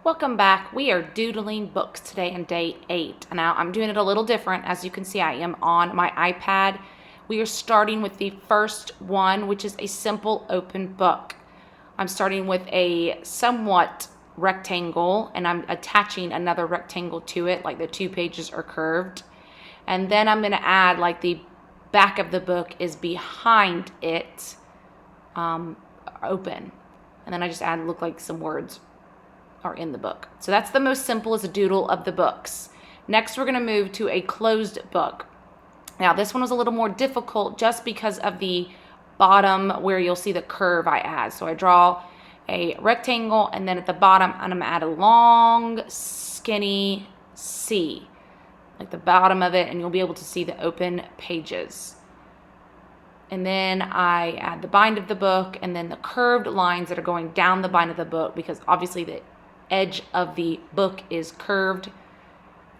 Welcome back. We are doodling books today in day 8. Now I'm doing it a little different. As you can see, I am on my iPad. We are starting with the first one, which is a simple open book. I'm starting with a somewhat rectangle, and I'm attaching another rectangle to it, like the 2 pages are curved. And then I'm going to add, like, the back of the book is behind it, open. And then I just add, look like some words are in the book. So that's the most simplest doodle of the books. Next, we're going to move to a closed book. Now, this one was a little more difficult just because of the bottom where you'll see the curve I add. So I draw a rectangle, and then at the bottom, I'm going to add a long, skinny C, like the bottom of it, and you'll be able to see the open pages. And then I add the bind of the book, and then the curved lines that are going down the bind of the book, because obviously the edge of the book is curved.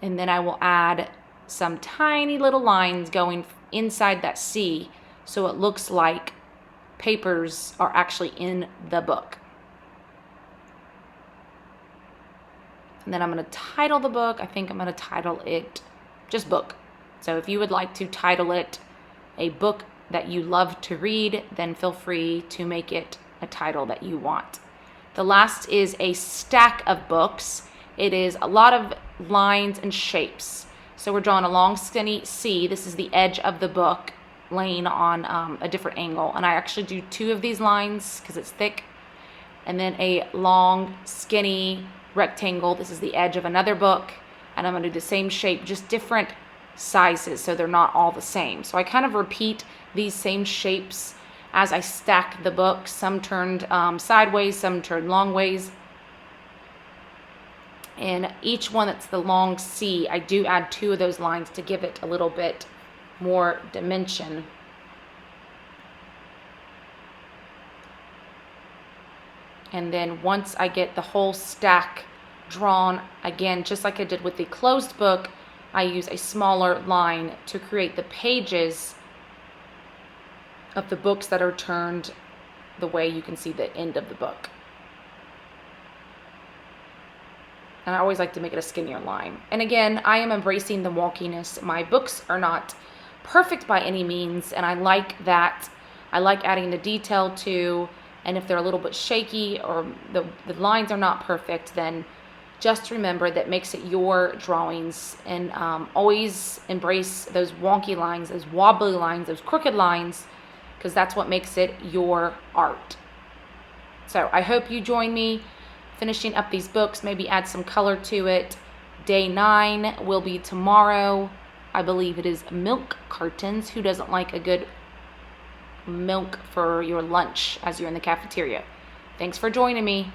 And then I will add some tiny little lines going inside that C, so it looks like papers are actually in the book. And then I'm going to title the book. I think I'm going to title it just book. So if you would like to title it a book that you love to read, then feel free to make it a title that you want. The last is a stack of books. It is a lot of lines and shapes. So we're drawing a long skinny C. This is the edge of the book laying on a different angle. And I actually do 2 of these lines because it's thick. And then a long skinny rectangle. This is the edge of another book. And I'm going to do the same shape, just different sizes, so they're not all the same. So I kind of repeat these same shapes as I stack the books. Some turned sideways, some turned long ways. And each one that's the long C, I do add 2 of those lines to give it a little bit more dimension. And then once I get the whole stack drawn, again, just like I did with the closed book, I use a smaller line to create the pages of the books that are turned the way you can see the end of the book. And I always like to make it a skinnier line. And again, I am embracing the wonkiness. My books are not perfect by any means, and I like that. I like adding the detail too, and if they're a little bit shaky or the lines are not perfect, then just remember that makes it your drawings, and always embrace those wonky lines, those wobbly lines, those crooked lines, because that's what makes it your art. So I hope you join me finishing up these books, maybe add some color to it. Day 9 will be tomorrow. I believe it is milk cartons. Who doesn't like a good milk for your lunch as you're in the cafeteria? Thanks for joining me.